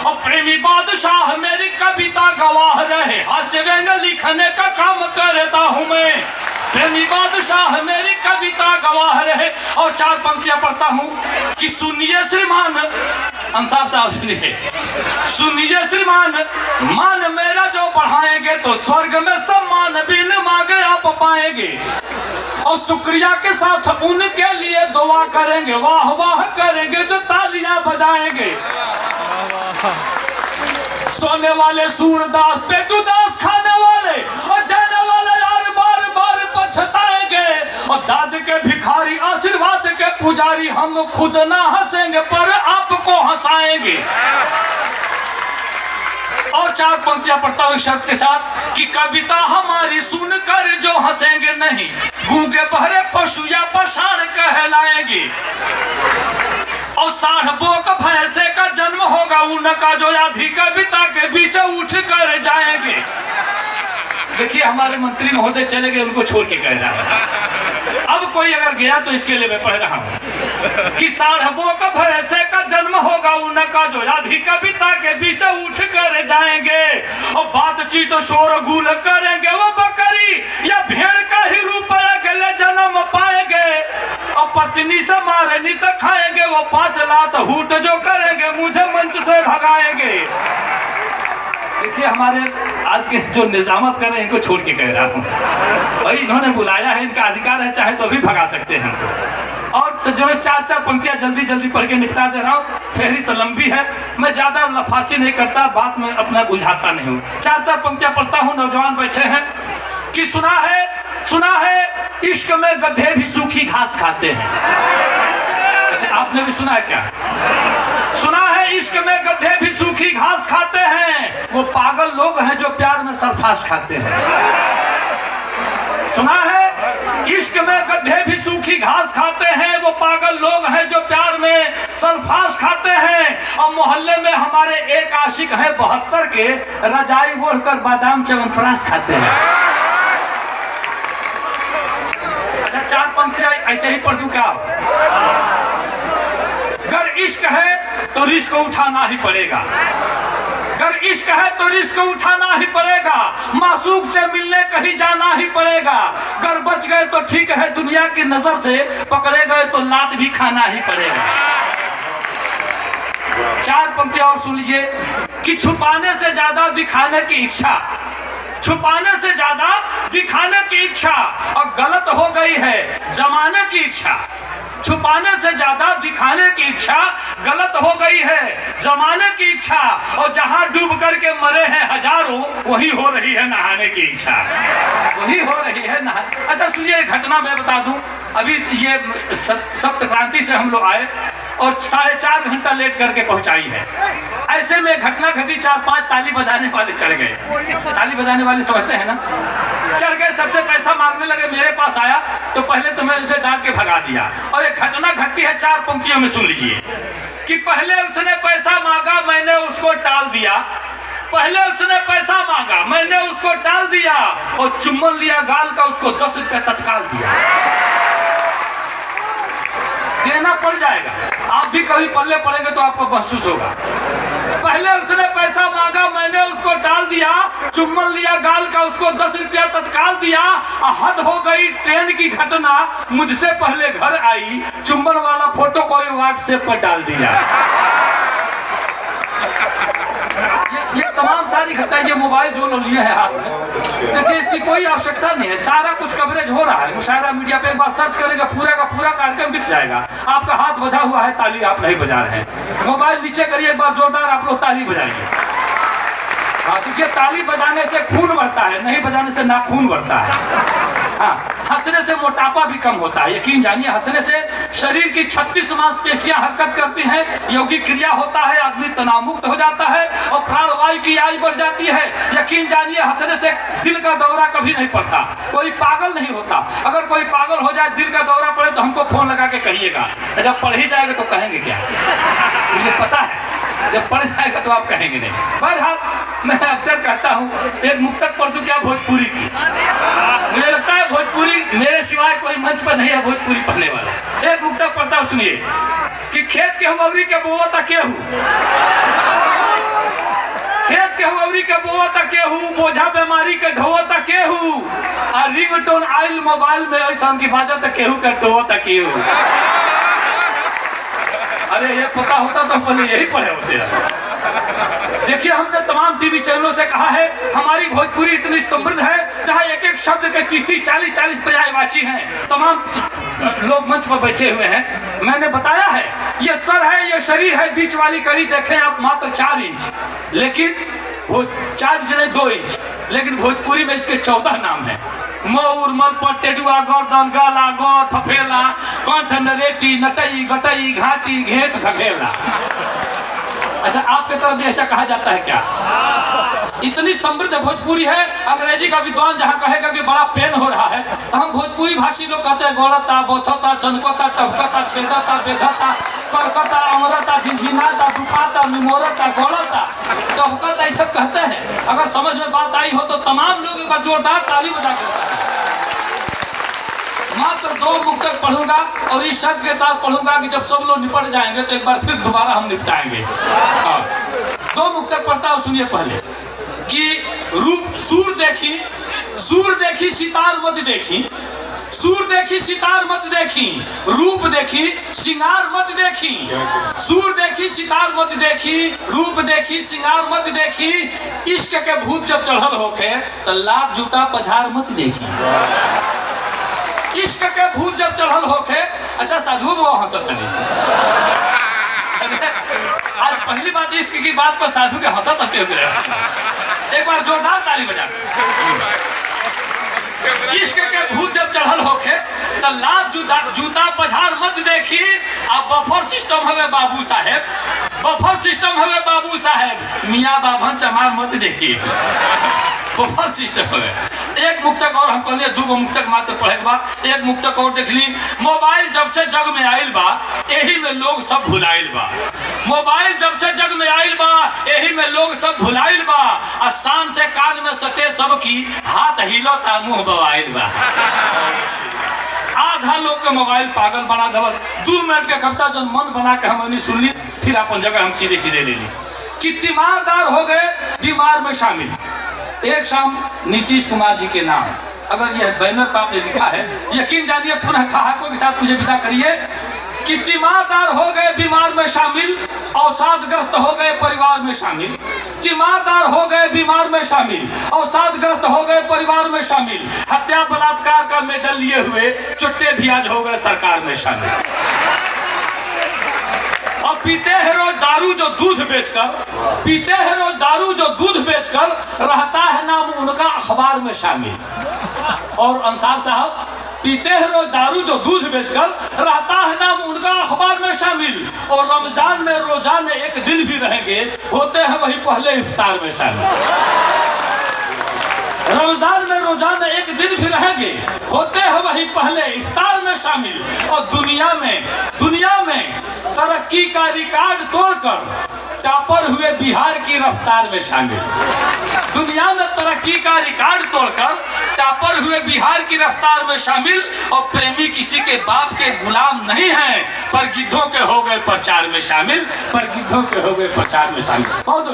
और प्रेमी बादशाह मेरी कविता गवाह रहे, हास्य व्यंग लिखने का काम करता हूँ मैं। प्रेमी बादशाह मेरी कविता गवाह रहे। और 4 पंक्तियां पढ़ता हूँ कि सुनिए श्रीमान अंसार साहब, सुनिए श्रीमान, मान मेरा जो बढ़ाएंगे तो स्वर्ग में सम्मान बिन मांगे आप पाएंगे। और शुक्रिया के साथ उनके लिए दुआ करेंगे, वाह वाह करेंगे जो तालियां बजाएंगे। सोने वाले सूरदास पेटूदास खाने वाले और जाने वाले यार बार बार पछताएंगे। और दाद के भिखारी आशीर्वाद के पुजारी हम खुद ना हंसेंगे पर आपको हंसाएंगे। और 4 पंक्तियां पढ़ता हूं शर्त के साथ कि कविता हमारी सुनकर जो हंसेंगे नहीं, गूंगे बहरे पशु या पाषाण कहलाएंगे। और 60 बोक भैंसे का जन्म होगा उनका जो आधी कविता के बीच उठ कर जाएंगे। देखिए हमारे मंत्री महोदय चले गए, उनको छोड़ के कह रहा है। अब कोई अगर गया तो इसके लिए मैं पढ़ रहा हूँ कि 60 बोक भैंसे का जन्म होगा उनका जो आधी कविता के बीच उठ कर जाएंगे। और बातचीत शोर गुल करेंगे वो बकरी या भेड़ का ही रूप अगले जन्म पाएंगे। और पत्नी से मारे नित खाएंगे वो 5 लात हूट जो करेंगे मुझे मंच से भगाएंगे। देखिए हमारे आज के जो निजामत कर रहे हैं इनको छोड़ के कह रहा हूँ, भाई इन्होंने बुलाया है, इनका अधिकार है, चाहे तो भी भगा सकते हैं हमको। और जो 4 पंक्तियां जल्दी जल्दी पढ़ के निपटा दे रहा हूँ, फहरिस्त लंबी है, मैं ज्यादा लफासी नहीं करता, बात में अपना बुझाता नहीं हूँ। 4 पंक्तियां पढ़ता हूँ। नौजवान बैठे हैं कि सुना है इश्क में गधे भी सूखी घास खाते हैं। अच्छा आपने भी सुना है क्या? सुना है इश्क में गधे भी सूखी घास खाते हैं, वो पागल लोग हैं जो प्यार में सल्फास खाते हैं। सुना है इश्क में गधे भी सूखी घास खाते हैं, वो पागल लोग हैं जो प्यार में सल्फास खाते हैं। और मोहल्ले में हमारे एक आशिक है 72 के, रजाई ओढ़कर बादाम च्यवनप्राश खाते हैं। अच्छा 4 पंक्तियां ऐसे ही पढ़ दूं क्या? अगर इश्क है तो रिस्क उठाना ही पड़ेगा, अगर इश्क है तो रिस्क उठाना ही पड़ेगा, मासूक से मिलने कहीं जाना ही पड़ेगा। अगर बच गए तो ठीक है दुनिया की नजर से, पकड़े गए तो लात भी खाना ही पड़ेगा। 4 पंक्तियां और सुन लीजिए कि छुपाने से ज्यादा दिखाने की इच्छा, छुपाने से ज्यादा दिखाने की इच्छा और गलत हो गई है जमाने की इच्छा। छुपाने से ज्यादा दिखाने की इच्छा गलत हो गई है जमाने की इच्छा। और जहां डूब करके मरे हैं हजारों, वही हो रही है नहाने की इच्छा, वही हो रही है नहाने। अच्छा सुनिए एक घटना मैं बता दूं। अभी ये सप्त क्रांति से हम लोग आए और 4.5 घंटा लेट करके पहुंचाई है। ऐसे में घटना घटी, 4-5 ताली बजाने वाले चढ़ गए। ताली बजाने वाले समझते हैं ना, चढ़ गए, सबसे पैसा मांगने लगे। मेरे पास आया तो पहले तो मैं उसे डांट के भगा दिया। और एक घटना घटती है 4 पंक्तियों में, सुन लीजिए कि पहले उसने पैसा मांगा, मैंने उसको टाल दिया। पहले उसने पैसा मांगा, मैंने उसको टाल दिया। और चुम्बन लिया गाल का, उसको 10 रुपया तत्काल दिया। देना पड़ जाएगा, आप भी कभी पल्ले पड़ेंगे तो आपको महसूस होगा। पहले उसने पैसा मांगा, मैंने उसको टाल दिया। चुम्बन लिया गाल का, उसको 10 रुपया तत्काल दिया। हद हो गई ट्रेन की घटना, मुझसे पहले घर आई, चुम्बन वाला फोटो कोई व्हाट्सएप पर डाल दिया। ये तमाम सारी घटना, ये मोबाइल जो लो लिए है हाथ में, देखिए इसकी कोई आवश्यकता नहीं है, सारा कुछ कवरेज हो रहा है। मुशायरा मीडिया पे एक बार सर्च करेंगे, पूरा का पूरा कार्यक्रम दिख जाएगा। आपका हाथ बजा हुआ है, ताली आप नहीं बजा रहे हैं। मोबाइल नीचे करिए एक बार जोरदार, आप लोग ताली बजाएंगे। हाँ देखिए ताली बजाने से खून बढ़ता है, नहीं बजाने से नाखून बढ़ता है। हाँ हंसने से मोटापा भी कम होता है, यकीन जानिए। हंसने से शरीर की 36 मांसपेशियां हरकत करती हैं, यौगिक क्रिया होता है, आदमी तनाव मुक्त हो जाता है और प्राणवायु की आयु बढ़ जाती है। यकीन जानिए हंसने से दिल का दौरा कभी नहीं पड़ता, कोई पागल नहीं होता। अगर कोई पागल हो जाए, दिल का दौरा पड़े तो हमको फोन लगा के कहिएगा, जब पढ़ ही जाएगा तो कहेंगे क्या, मुझे पता है जब पढ़ जाएगा तो आप कहेंगे नहीं। बहरहाल मैं अक्सर कहता हूँ एक मुक्तक पढ़ दूं क्या भोजपुरी की। मुझे लगता है भोजपुरी मेरे सिवाय कोई मंच पर नहीं है भोजपुरी पढ़ने वाला। एक मुक्तक पढ़ता हूँ, सुनिए कि खेत के हुमौरी के बोवता केहू तक केहू, बोझा बीमारी के ढो तक केहू, और रिंगटोन आइल मोबाइल में ऐसा की बाजा तक केहू के ढो तक केहू। अरे ये पता होता तो पहले यही पढ़े होते हैं। देखिए, हमने तमाम टीवी चैनलों से कहा है हमारी भोजपुरी इतनी समृद्ध है, जहाँ एक एक शब्द के 30-30, 40-40 पर्यायवाची हैं। तमाम लोग मंच पर बैठे हुए हैं। मैंने बताया है ये सर है, ये शरीर है, बीच वाली कड़ी देखें आप मात्र 4 इंच, लेकिन वो 4 इंच नहीं 2 इंच, लेकिन भोजपुरी में इसके 14 नाम है। मऊर, मलपट, टेडुआ, गर्दन, गाला, गौर, फफेला, कंठ, नरेटी, नटई, गटई, घाटी, घेट, घघेला। अच्छा, आपके तरफ भी ऐसा कहा जाता है क्या? इतनी समृद्ध भोजपुरी है। अंग्रेजी का विद्वान जहाँ कहेगा कि बड़ा पेन हो रहा है, तो हम भोजपुरी भाषी लोग कहते हैं गोड़ता, बोथता, चनकता, टपकता, छेदता, बेधता, करकता, अमरता, झिझिनाता, दुखाता, मिमोरता, गोड़ता, टपकता, ये सब कहते हैं। अगर समझ में बात आई हो तो तमाम लोग एक बार जोरदार ताली बजा कर। मात्र 2 मुक्तक पढ़ूंगा और इस शब्द के साथ पढ़ूंगा कि जब सब लोग निपट जाएंगे तो एक बार फिर दोबारा हम निपटाएंगे। हाँ, 2 मुक्तक पढ़ता हूं, सुनिए पहले कि रूप सूर देखी सितार मत देखी, सूर देखी सितार मत देखी, रूप देखी सिंगार मत देखी, सूर देखी सितार मत देखी, रूप देखी सिंगार मत देखी, इश्क के भूत जब चढ़ल होके तो लात जूता पझार मत देखी। इश्क के भूत जब चढ़ल होके, अच्छा साधु वो हंसत नहीं। आज पहली बात इश्क की बात पर साधु के हंसत हटे हुए। एक बार जोरदार ताली बजा। इश्क के भूत जब चढ़ल होके तो लात जूता पझार मत देखी। अब बफर सिस्टम हमें बाबू साहेब, बफर सिस्टम हमें बाबू साहेब, मियाँ बाभन चमार मत देखिए। बफर सिस्टम है। एक मुक्तक और हम कहलिए 2 मुक्तक मात्र पढ़े के बाद एक मुक्तक और देख ली। मोबाइल जब से जग में आइल बा, यही में लोग सब भुलाइल बा। मोबाइल जब से जग में आइल बा, यही में लोग सब भुलाइल बा। आसान से कान में सटे सब की, हाथ हिलता मुंह बवाइल बा। आधा लोग के मोबाइल पागल बना दल। 2 मिनट के कविता जब मन बना के हम सुन ली, फिर अपन जगह हम सीधे सीधे ले ली कि तीमारदार हो गए बीमार में शामिल। एक शाम नीतीश कुमार जी के नाम, अगर यह बैनर पर आपने लिखा है, यकीन जानिए पुनः ठहाकों के साथ मुझे विदा करिए कि तीमारदार हो गए बीमार में शामिल, अवसादग्रस्त हो गए परिवार में शामिल। तीमारदार हो गए बीमार में शामिल, अवसादग्रस्त हो गए परिवार में शामिल। हत्या बलात्कार का मेडल लिए हुए चुट्टे भी आज हो गए सरकार में शामिल। और पीते हैं रोज दारू जो दूध बेचकर, पीते हैं रोज दारू जो दूध बेचकर, रहता है नाम उनका अखबार में शामिल। और अंसार साहब, पीते हैं रोज दारू जो दूध बेचकर, रहता है नाम उनका अखबार में शामिल। और रमजान में रोजाना एक दिन भी रहेंगे, होते हैं वही पहले इफ्तार में शामिल। रमजान में रोजाना एक दिन भी रहेंगे, होते हैं वही पहले इफ्तार में शामिल। और दुनिया में तरक्की का रिकॉर्ड तोड़कर टॉपर हुए बिहार की रफ्तार में शामिल। दुनिया में तरक्की का रिकॉर्ड तोड़कर टॉपर हुए बिहार की रफ्तार में शामिल। और प्रेमी किसी के बाप के गुलाम नहीं हैं, पर गिद्धों के हो गए प्रचार में शामिल, पर गिद्धों के हो गए प्रचार में शामिल। बहुत